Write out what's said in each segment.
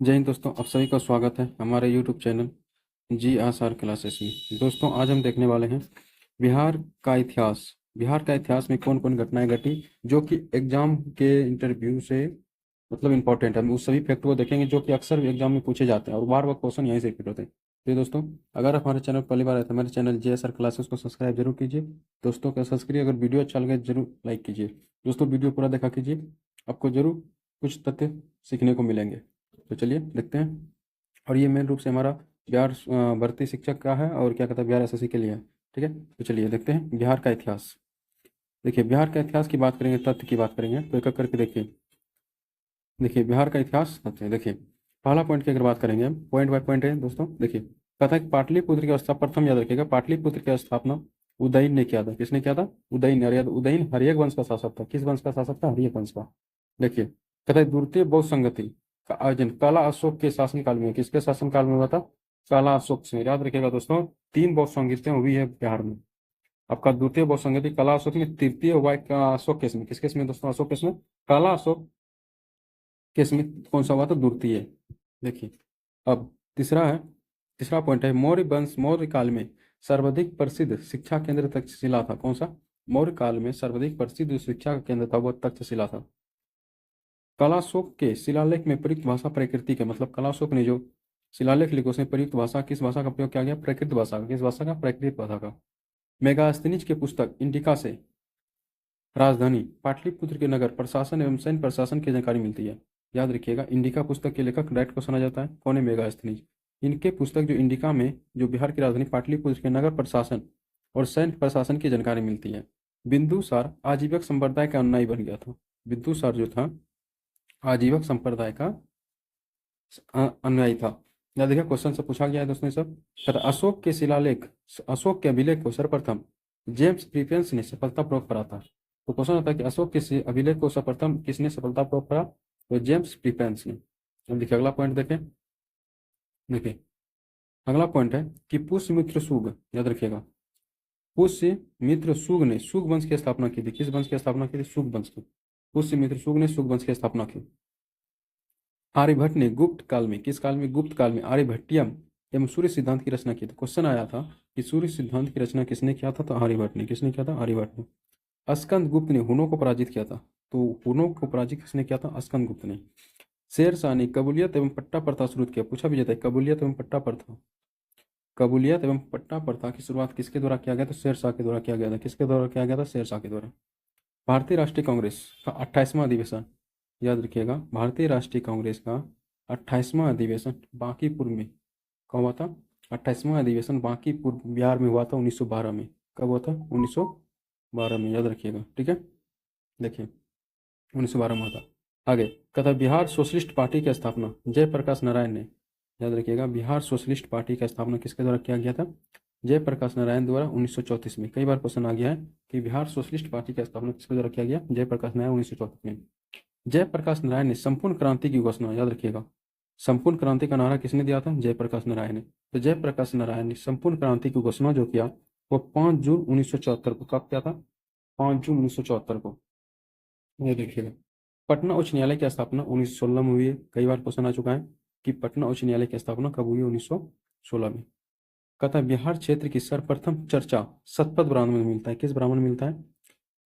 जय हिंद दोस्तों, आप सभी का स्वागत है हमारे YouTube channel G R classes में। दोस्तों, आज हम देखने वाले हैं बिहार का इतिहास। बिहार का इतिहास में कौन कौन घटनाएं घटी जो कि एग्जाम के इंटरव्यू से मतलब इंपॉर्टेंट है। हम उस सभी फैक्ट को देखेंगे जो कि अक्सर एग्जाम में पूछे जाते हैं और बार बार क्वेश्चन यहीं से रिपीट होते हैं। तो दोस्तों, अगर आप हमारे चैनल पहली बार आए तो हमारे चैनल जी आर क्लासेस को सब्सक्राइब जरूर कीजिए। दोस्तों का सब्सक्राइब, अगर वीडियो अच्छा लगे जरूर लाइक कीजिए। दोस्तों, वीडियो पूरा देखा कीजिए, आपको जरूर कुछ तथ्य सीखने को मिलेंगे। तो चलिए देखते हैं। और ये मेन रूप से हमारा बिहार भर्ती शिक्षक का है और क्या कहता है बिहार एसएससी के लिए है। ठीक है, तो चलिए देखते हैं बिहार का इतिहास। देखिए, बिहार का इतिहास की बात करेंगे, तथ्य की बात करेंगे, तो एक एक करके देखिए। देखिए, बिहार का इतिहास तथ्य। देखिए, पहला पॉइंट की अगर बात करेंगे हम, पॉइंट बाय पॉइंट है दोस्तों। देखिए, कथा कि पाटलिपुत्र की स्थापना, प्रथम याद रखिएगा, पाटलिपुत्र की स्थापना उदयन ने किया था। किसने किया था? उदयन। उदयन हर्यक वंश का शासक था। किस वंश का शासक था? हर्यक वंश का। देखिए, कथा द्वितीय बौद्ध संगति का आयोजन काला अशोक के शासनकाल में, किसके शासनकाल में हुआ था? काला अशोक से। याद रखिएगा दोस्तों, तीन बौद्ध संगीतें हुई है बिहार में। आपका द्वितीय बौद्ध संगति काला अशोक में, तृतीय हुआ अशोक केस में। किस केस में दोस्तों? अशोक केस में। काला अशोक केस में कौन सा हुआ था? द्वितीय। देखिए, अब तीसरा है, तीसरा पॉइंट है मौर्य वंश, मौर्य काल में सर्वाधिक प्रसिद्ध शिक्षा केंद्र तक्षशिला था। कौन सा? मौर्य काल में सर्वाधिक प्रसिद्ध शिक्षा का केंद्र था वह तक्षशिला था। कलाशोक के शिलालेख में प्रयुक्त भाषा प्राकृतिक है। मतलब कलाशोक ने जो शिलालेख लिखे उसमें प्रयुक्त भाषा किस भाषा का प्रयोग किया गया? प्राकृत भाषा का। किस भाषा का? प्राकृत भाषा का। मेगास्थनीज के पुस्तक इंडिका से राजधानी पाटलिपुत्र के नगर प्रशासन एवं सैन्य प्रशासन की जानकारी मिलती है। याद रखिएगा, इंडिका पुस्तक के लेखक डायरेक्ट क्वेश्चन आ जाता है, कौन है? मेगास्थनीज। इनके पुस्तक जो इंडिका में जो बिहार की राजधानी पाटलिपुत्र के नगर प्रशासन और सैन्य प्रशासन की जानकारी मिलती है। बिंदुसार आजीवक संप्रदाय का अनुयायी बन गया था। बिंदुसार जो था आजीवक संप्रदाय का अनुयायी था। याद देखिए, क्वेश्चन से पूछा गया है दोस्तों ये सब। तथा अशोक के शिलालेख, अशोक के अभिलेख को सर्वप्रथम जेम्स प्रीपेंस ने सफलतापूर्वक पढ़ा था। तो क्वेश्चन होता है कि अशोक के अभिलेख को सर्वप्रथम किसने सफलतापूर्वक पढ़ा? तो जेम्स प्रीपेंस ने। अब देखिए अगला पॉइंट देखें। देखिए, अगला पॉइंट है कि पुष्यमित्र शुग। याद रखिएगा, पुष्यमित्र शुग ने शुग वंश की स्थापना की थी। किस वंश की स्थापना की थी? शुग वंश की। पुष्यमित्र शुग ने शुग वंश की स्थापना की। आर्यभट्ट ने गुप्त काल में, किस काल में? गुप्त काल में आर्यभट्टियम एवं सूर्य सिद्धांत की रचना की थी। क्वेश्चन आया था कि सूर्य सिद्धांत की रचना किसने किया था? तो आर्यभट्ट ने। किसने किया था? आर्यभट्ट ने। स्कंद गुप्त ने हुनों को पराजित किया था। तो हुनों को पराजित किसने किया था? स्कंद गुप्त ने। शेर शाह ने कबूलियत एवं पट्टा प्रथा शुरू किया। पूछा भी जाता है कबूलियत एवं पट्टा प्रथा। कबूलियत एवं पट्टा प्रथा की शुरुआत किसके द्वारा किया गया? तो शेर शाह के द्वारा किया गया था। किसके द्वारा किया गया था? शेर शाह के द्वारा। भारतीय राष्ट्रीय कांग्रेस का 28वां अधिवेशन। याद रखिएगा, भारतीय राष्ट्रीय कांग्रेस का 28वां अधिवेशन बांकीपुर में कब हुआ था? 28वां अधिवेशन बांकीपुर बिहार में हुआ था 1912 में। कब हुआ था? 1912 में। याद रखिएगा, ठीक है। देखिए, 1912 में हुआ था। आगे कथा बिहार सोशलिस्ट पार्टी की स्थापना जयप्रकाश नारायण ने। याद रखिएगा, बिहार सोशलिस्ट पार्टी का स्थापना किसके द्वारा किया गया था? जयप्रकाश नारायण द्वारा 1934 में। कई बार क्वेश्चन आ गया है कि बिहार सोशलिस्ट पार्टी का स्थापना किसके द्वारा किया गया? जयप्रकाश नारायण 1934 में। जयप्रकाश नारायण ने संपूर्ण क्रांति की घोषणा, याद रखिएगा, संपूर्ण क्रांति का नारा किसने दिया था? जयप्रकाश नारायण ने। तो जयप्रकाश नारायण ने संपूर्ण क्रांति की घोषणा जो किया वो 5 जून 1974 को। कब किया था? 5 जून 1974 को। ये देखिएगा, पटना उच्च न्यायालय की स्थापना 1916 में हुई है। कई बार क्वेश्चन आ चुका है कि पटना उच्च न्यायालय की स्थापना कब हुई है? 1916 में। कहता बिहार क्षेत्र की सर्वप्रथम चर्चा शतपथ ब्राह्मण में मिलता है। किस ब्राह्मण में मिलता है?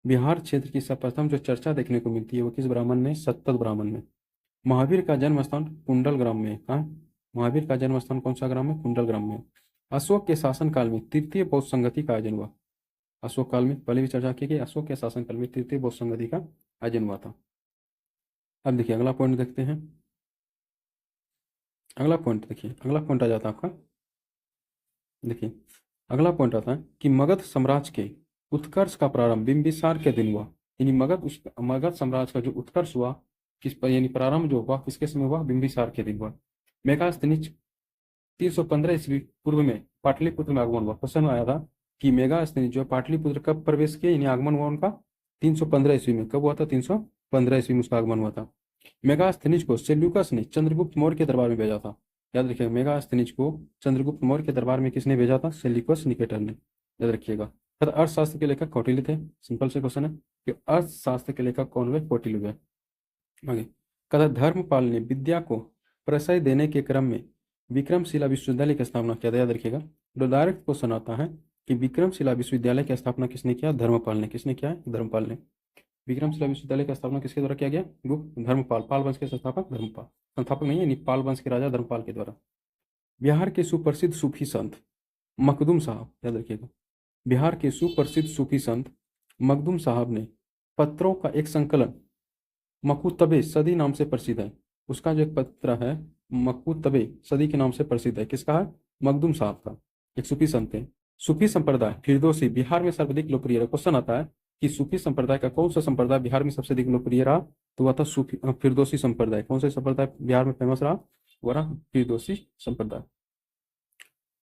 बिहार क्षेत्र की सर्वप्रथम जो चर्चा देखने को मिलती है वो किस ब्राह्मण में? शतपथ ब्राह्मण में। महावीर का जन्म स्थान कुंडल ग्राम में है। कहाँ? महावीर का जन्म स्थान कौन सा ग्राम है? कुंडल ग्राम में। अशोक के शासनकाल में तृतीय बौद्ध संगति का आयोजन हुआ। अशोक काल में पहले भी चर्चा की गई, अशोक के शासनकाल में तृतीय बौद्ध संगति का आयोजन हुआ था। अब देखिए अगला पॉइंट देखते हैं। अगला पॉइंट देखिए, अगला पॉइंट आ जाता है आपका। देखिए, अगला पॉइंट आता है कि मगध साम्राज्य के उत्कर्ष का प्रारंभ बिंबिसार के दिन हुआ। यानी मगध साम्राज्य का जो उत्कर्ष हुआ किस पर, यानी प्रारंभ जो हुआ किसके समय हुआ? बिंबिसार के दिन हुआ। मेगास्थनीज 315 ईस्वी पूर्व में पाटलिपुत्र में आगमन हुआ। क्वेश्चन आया था कि मेगास्थनीज जो पाटलिपुत्र कब प्रवेश किए, यानी आगमन हुआ उनका 315 ईस्वी में। कब हुआ था? 315 ईस्वी में उसका आगमन हुआ था। मेगास्थनीज को सेल्यूकस ने चंद्रगुप्त मौर्य के दरबार में भेजा था। याद रखिएगा, मेगास्थनीज को चंद्रगुप्त मौर्य के दरबार में किसने भेजा था? सेल्यूकस निकेटर ने। याद रखिएगा। तथा अर्थशास्त्र के लेखक कौटिल्य थे। सिंपल से क्वेश्चन है कि अर्थशास्त्र के लेखक कौन हुए? कौटिल्य हुए। आगे, कथा धर्मपाल ने विद्या को प्रशय देने के क्रम में विक्रमशिला विश्वविद्यालय की स्थापना किया था। याद रखिएगा, तो डायरेक्ट क्वेश्चन आता है कि विक्रमशिला विश्वविद्यालय की स्थापना किसने किया? धर्मपाल ने। किसने किया है? धर्मपाल ने। विक्रमशिला विश्वविद्यालय की स्थापना किसके द्वारा किया गया? गुप्त धर्मपाल, पाल वंश के संस्थापक धर्मपाल, संस्थापक नहीं है, पाल वंश के राजा धर्मपाल के द्वारा। बिहार के सुप्रसिद्ध सूफी संत मखदूम साहब, याद रखिएगा, बिहार के सुप्रसिद्ध सूफी संत मखदूम साहब ने पत्रों का एक संकलन मकूतबे सदी नाम से प्रसिद्ध है। उसका जो एक पत्र है मकूतबे सदी के नाम से प्रसिद्ध है। किसका है? मखदूम साहब का, एक सूफी संत है। सूफी संप्रदाय फिरदौसी बिहार में सर्वाधिक लोकप्रिय रहा। क्वेश्चन आता है कि सूफी संप्रदाय का कौन सा संप्रदाय बिहार में सबसे अधिक लोकप्रिय रहा? तो वह था सूफी फिरदौसी संप्रदाय। कौन सा संप्रदाय बिहार में फेमस रहा? वह रहा फिरदौसी संप्रदाय।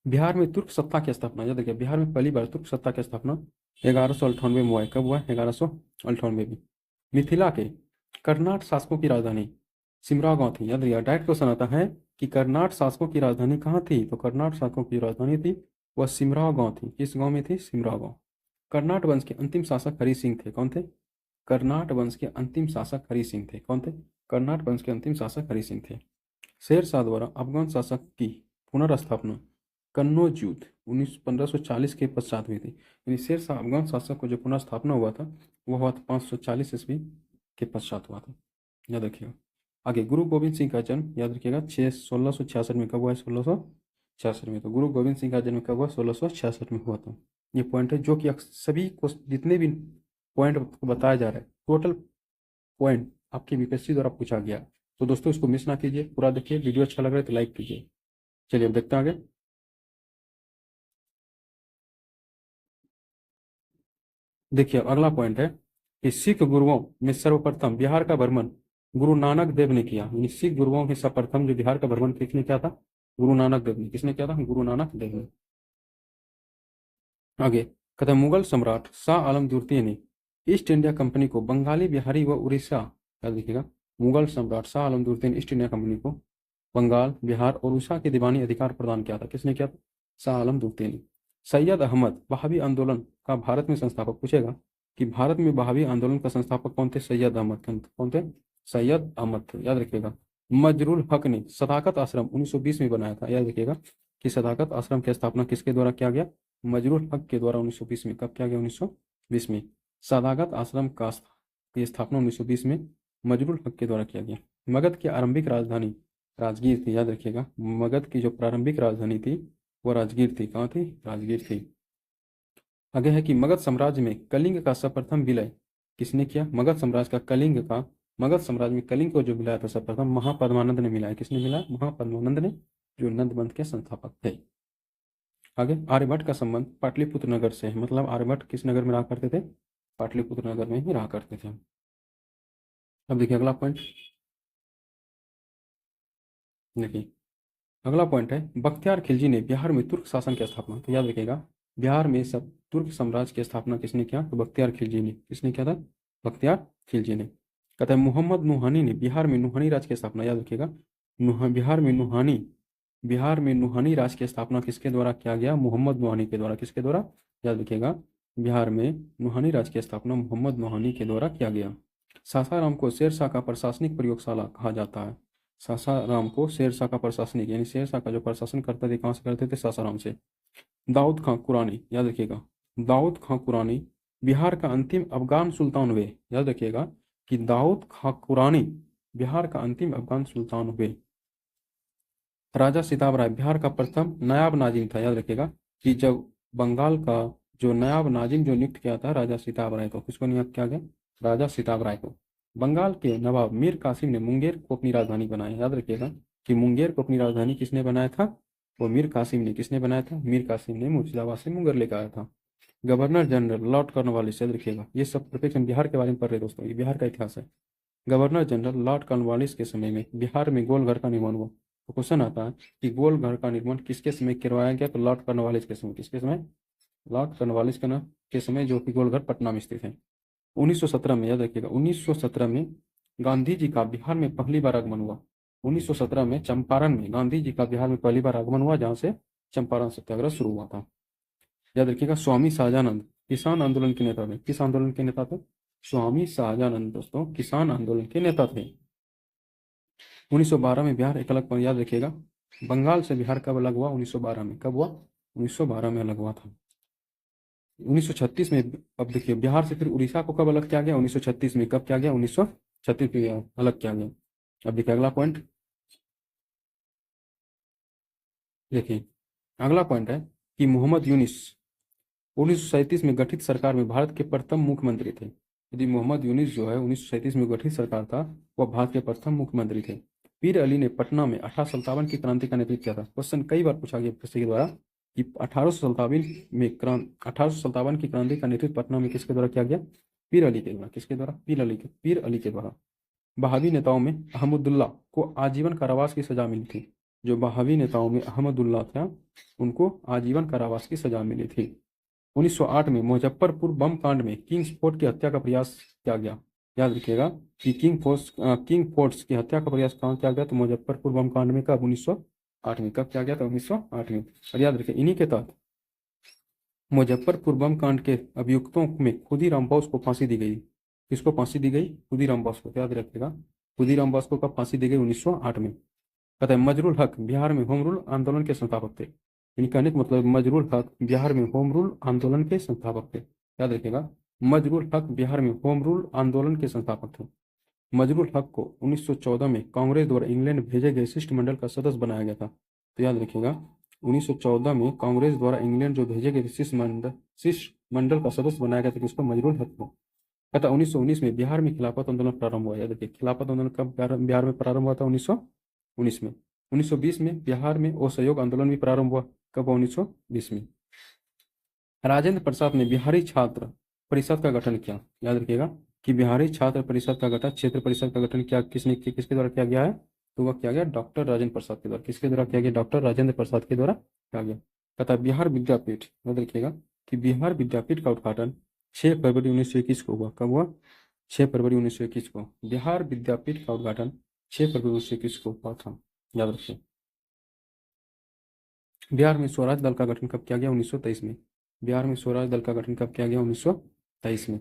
बिहार में तुर्क सत्ता की स्थापना, याद रखिए, बिहार में पहली बार तुर्क सत्ता की स्थापना 1198 में हुआ है। कब हुआ है? 1198 में। मिथिला के कर्नाट शासकों की राजधानी सिमरा गांव थी। याद रखिएगा, डायरेक्ट क्वेश्चन आता है कि कर्नाट शासकों की राजधानी कहाँ थी? तो कर्नाट शासकों की राजधानी थी वह सिमरा गांव थी। किस गांव में थी? सिमरा गांव। कर्नाट वंश के अंतिम शासक हरि सिंह थे। कौन थे? कर्नाट वंश के अंतिम शासक हरि सिंह थे। कौन थे? कर्नाट वंश के अंतिम शासक हरि सिंह थे। शेर शाह द्वारा अफगान शासक की पुनर्स्थापना कन्नौज युद्ध 1540 के पश्चात हुई थी। यानी शेर शाह अफगान शासक को जो पुनर्स्थापना हुआ था वह हुआ था 540 ईस्वी के पश्चात हुआ था। याद रखिएगा। आगे गुरु गोविंद सिंह का जन्म, याद रखिएगा, 1666 में। कब हुआ है? 1666 में। तो गुरु गोविंद सिंह का जन्म कब हुआ? 1666 में हुआ था। ये पॉइंट है जो कि सभी को जितने भी पॉइंट बताया जा रहा है, टोटल पॉइंट आपके बीपीएससी द्वारा पूछा गया। तो दोस्तों इसको मिस ना कीजिए, पूरा देखिए। वीडियो अच्छा लग रहा है तो लाइक कीजिए। चलिए अब देखते हैं आगे। देखिए अगला पॉइंट है कि सिख गुरुओं में सर्वप्रथम बिहार का भ्रमण गुरु नानक देव ने किया। यानी सिख गुरुओं में सर्वप्रथम जो बिहार का भ्रमण किसने किया था? गुरु नानक देव ने। किसने किया था? गुरु नानक देव ने। आगे कहता है मुगल सम्राट शाह आलम द्वितीय ने ईस्ट इंडिया कंपनी को बंगाली, बिहारी व उड़ीसा, याद रखिएगा, मुगल सम्राट शाह आलम द्वितीय ने ईस्ट इंडिया कंपनी को बंगाल, बिहार और उड़ीसा के दीवानी अधिकार प्रदान किया था। किसने किया था? शाह आलम द्वितीय ने। सैयद अहमद वहाबी आंदोलन का भारत में संस्थापक। पूछेगा कि भारत में वहाबी आंदोलन का संस्थापक कौन थे? सैयद अहमद। कौन थे? सैयद अहमद थे। याद रखिएगा। मजरुल हक ने सदाकत आश्रम 1920 में बनाया था। याद रखिएगा कि सदाकत आश्रम की स्थापना किसके द्वारा किया गया? मजरुल हक के द्वारा 1920 में। कब किया गया? 1920 में। सदाकत आश्रम की स्थापना 1920 में मजरुल हक के द्वारा किया गया। मगध की आरंभिक राजधानी राजगीर थी। याद रखिएगा, मगध की जो प्रारंभिक राजधानी थी वो राजगीर थी। कहाँ थी? राजगीर थी। आगे है कि मगध साम्राज्य में कलिंग का सर्वप्रथम विलय किसने किया? मगध साम्राज्य में कलिंग को जो मिलाया था सर्वप्रथम महापद्मानंद ने मिलाया। किसने मिलाया? महापद्मानंद ने, जो नंदबंध के संस्थापक थे। आगे आर्यभट्ट का संबंध पाटलिपुत्र नगर से है। मतलब आर्यभट्ट किस नगर में रहा करते थे? पाटलिपुत्र नगर में ही रहा करते थे। अब देखिए अगला पॉइंट। देखिए अगला पॉइंट है बख्तियार खिलजी ने बिहार में तुर्क शासन की स्थापना। तो याद रखिएगा, बिहार में सब तुर्क साम्राज्य की स्थापना किसने किया? तो बख्तियार खिलजी ने। किसने किया था? बख्तियार खिलजी ने। कहता है मोहम्मद नुहानी ने बिहार में नुहानी राज की स्थापना। याद रखिएगा, बिहार में नुहानी राज की स्थापना किसके द्वारा किया गया? मोहम्मद नुहानी के द्वारा। किसके द्वारा? याद रखिएगा, बिहार में नुहानी राज की स्थापना मोहम्मद नुहानी के द्वारा किया गया। सासाराम को शेरशाह का प्रशासनिक प्रयोगशाला कहा जाता है। सासाराम को शेरशाह का प्रशासनिक, यानी शेरशाह का जो प्रशासन करते थे कहाँ से करते थे? सासाराम से। दाऊद खां कुरानी, याद रखिएगा, दाऊद खां कुरानी बिहार का अंतिम अफगान सुल्तान हुए। याद रखिएगा कि दाऊद खां कुरानी बिहार का अंतिम अफगान सुल्तान हुए। राजा सिताब राय बिहार का प्रथम नायाब नाजिम था। याद रखिएगा कि जब बंगाल का जो नायाब नाजिम जो नियुक्त किया था राजा सिताब राय को, किसको नियुक्त किया गया? राजा सिताब राय को। बंगाल के नवाब मीर कासिम ने मुंगेर को अपनी राजधानी बनाया। याद रखिएगा कि मुंगेर को अपनी राजधानी किसने बनाया था? वो मीर कासिम ने। किसने बनाया था? मीर कासिम ने मुर्शिदाबाद से मुंगेर लेकर आया था। गवर्नर जनरल लॉर्ड कॉर्नवालिस, याद रखिएगा, ये सब प्रिफिक्स हम बिहार के बारे में पढ़ रहे हैं दोस्तों, ये बिहार का इतिहास है। गवर्नर जनरल लॉर्ड कॉर्नवालिस के समय में बिहार में गोलघर का निर्माण हुआ। तो क्वेश्चन आता है कि गोलघर का निर्माण किसके समय करवाया गया? तो लॉर्ड कॉर्नवालिस के समय। किसके समय? लॉर्ड कॉर्नवालिस के समय, जो कि गोलघर पटना में स्थित है। 1917 में, याद रखिएगा, 1917 में गांधी जी का बिहार में पहली बार आगमन हुआ। 1917 में चंपारण में गांधी जी का बिहार में पहली बार आगमन हुआ, जहां से चंपारण सत्याग्रह शुरू हुआ था। याद रखिएगा स्वामी शाहजानंद किसान आंदोलन के नेता थे। किस आंदोलन के नेता थे? स्वामी शाहजानंद दोस्तों किसान आंदोलन के नेता थे। 1912 में बिहार एक अलग पॉइंट याद रखिएगा। बंगाल से बिहार कब अलग हुआ? 1912 में। कब हुआ? 1912 में अलग हुआ था। 1936 में, अब देखिए बिहार से फिर उड़ीसा को कब अलग किया गया? 1936 में। कब किया गया? 1936 में अलग किया गया। अब देखिए अगला पॉइंट, देखिए अगला पॉइंट है कि मोहम्मद यूनिस 1937 में गठित सरकार में भारत के प्रथम मुख्यमंत्री थे। यदि मोहम्मद यूनिस जो है 1937 में गठित सरकार था, वह भारत के प्रथम मुख्यमंत्री थे। पीर अली ने पटना में 1857 की क्रांति का नेतृत्व किया था। क्वेश्चन कई बार पूछा गया किसके द्वारा कि 1857 की क्रांति का नेतृत्व पटना में किसके द्वारा किया गया? पीर अली के द्वारा। किसके द्वारा? पीर अली के द्वारा। बहावी नेताओं में अहमदुल्ला को आजीवन कारावास की सजा मिली थी। जो बहावी नेताओं में अहमदुल्ला था, उनको आजीवन कारावास की सजा मिली थी। 1908 में मुजफ्फरपुर बम कांड में किंग्स फोर्ट की हत्या का प्रयास किया गया। याद रखिएगा कि किंग फोर्ट्स की हत्या का प्रयास कहाँ किया गया? तो मुजफ्फरपुर बम कांड में। कब? 1908 में। कब किया गया था? 1908 में। और याद रखिए इन्हीं के तहत मुजफ्फरपुर बम कांड के अभियुक्तों में खुदीराम बोस को फांसी दी गई। किसको फांसी दी गई? खुदीराम बोस को। याद रखिएगा खुदीराम बोस को कब फांसी दी गई? 1908 में। कहता है मजरूल हक बिहार में होम रूल आंदोलन के संस्थापक थे। यानी कहने का मतलब मजरूल हक बिहार में होम रूल आंदोलन के संस्थापक थे। याद रखिएगा मजरूल हक बिहार में होम रूल आंदोलन के संस्थापक थे। मजरूल हक को 1914 में कांग्रेस द्वारा इंग्लैंड भेजे गए शिष्टमंडल का सदस्य बनाया गया था। तो याद रखिएगा 1914 में कांग्रेस द्वारा इंग्लैंड जो भेजे गए शिष्टमंडल का सदस्य बनाया गया था किसको? मजरूल हक को। कहता 1919 में बिहार में खिलाफत आंदोलन प्रारंभ हुआ। याद रखिए खिलाफत आंदोलन कब बिहार में प्रारंभ हुआ था? 1919 में। 1920 में बिहार में असहयोग आंदोलन भी प्रारंभ हुआ। कब? 1920 में। राजेंद्र प्रसाद ने बिहारी छात्र परिषद का गठन किया। याद रखिएगा कि बिहारी छात्र परिषद का गठन, क्षेत्र परिषद का गठन किया किसके द्वारा किया गया है? तो वह किया गया डॉक्टर राजेंद्र प्रसाद के द्वारा। किसके द्वारा किया गया? डॉक्टर राजेंद्र प्रसाद के द्वारा किया गया। कहता है बिहार विद्यापीठ, याद रखिएगा कि बिहार विद्यापीठ का उद्घाटन 6 फरवरी 1921 को हुआ। कब हुआ? 6 फरवरी 1921 को। बिहार विद्यापीठ का उद्घाटन 6 फरवरी 1921 को हुआ था। याद रखिए। बिहार में स्वराज दल का गठन कब किया गया? 1923 में। बिहार में स्वराज दल का गठन कब किया गया? 1923 में।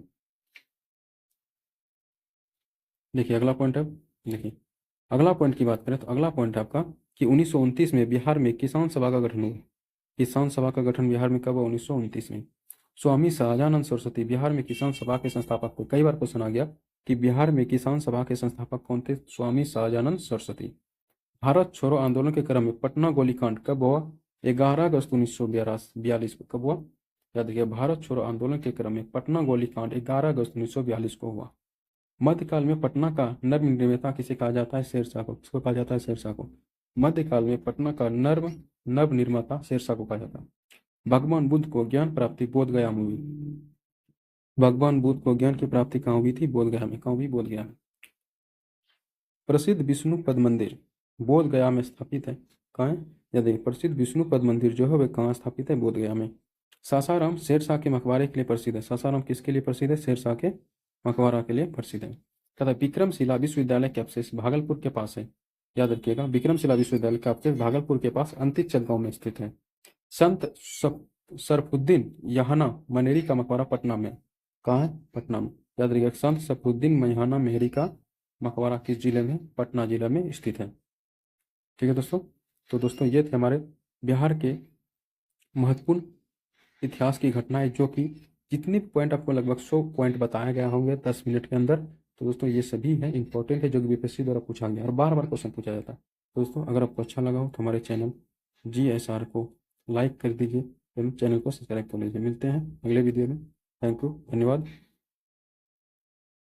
देखिए अगला पॉइंट है, देखिए अगला पॉइंट की बात करें तो अगला पॉइंट है आपका कि 1929 में बिहार में किसान सभा का गठन हुआ। किसान सभा का गठन बिहार में कब हुआ? 1929 में। स्वामी सहजानंद सरस्वती बिहार में किसान सभा के संस्थापक थे। कई बार क्वेश्चन आ गया कि बिहार में किसान सभा के संस्थापक कौन थे? स्वामी सहजानंद सरस्वती। भारत छोड़ो आंदोलन के क्रम में पटना गोलीकांड कब हुआ? 11 अगस्त 1942 को। कब हुआ? याद रखिए भारत छोड़ो आंदोलन के क्रम में पटना गोलीकांड 11 अगस्त 1942 को हुआ। मध्यकाल में पटना का नर्म निर्माता किसे कहा जाता है? शेरशाह को। किसको कहा जाता है? शेरशाह को। मध्यकाल में पटना का नव निर्माता शेरशाह को कहा जाता है। भगवान बुद्ध को ज्ञान प्राप्ति बोध गया में हुई। भगवान बुद्ध को ज्ञान की प्राप्ति कहाँ हुई थी? बोध गया में। कहाँ हुई? बोध गया में। प्रसिद्ध विष्णु पद मंदिर बोध गया में स्थापित है। कहाँ है? या देखिए प्रसिद्ध विष्णु पद मंदिर जो है वह कहाँ स्थापित है? बोध गया में। सासाराम शेरशाह के मकबरे के लिए प्रसिद्ध है। सासाराम किसके लिए प्रसिद्ध है? शेरशाह के मकबरा के लिए प्रसिद्ध है। तथा विक्रमशिला विश्वविद्यालय के अवशेष भागलपुर के पास है। याद रखिएगा विक्रमशिला विश्वविद्यालय का अवशेष भागलपुर के पास अंतिचक गांव में स्थित है। संत सरफुद्दीन यहाना मनेरी का मकबरा पटना में। कहाँ है? पटना में। याद रखिएगा संत सरफुद्दीन यहाना मेहरी का मकबरा किस जिले में? पटना जिला में स्थित है। ठीक है दोस्तों, तो दोस्तों ये थे हमारे बिहार के महत्वपूर्ण इतिहास की घटनाएं, जो कि जितने पॉइंट आपको लगभग 100 पॉइंट बताया गया होंगे 10 मिनट के अंदर। तो दोस्तों ये सभी है इंपॉर्टेंट है, जो कि बीपीएससी द्वारा पूछा गया और बार बार क्वेश्चन पूछा जाता है। तो दोस्तों अगर आपको अच्छा लगा हो तो हमारे चैनल GSR को लाइक कर दीजिए एवं चैनल को सब्सक्राइब कर लीजिए। मिलते हैं अगले वीडियो में। थैंक यू, धन्यवाद।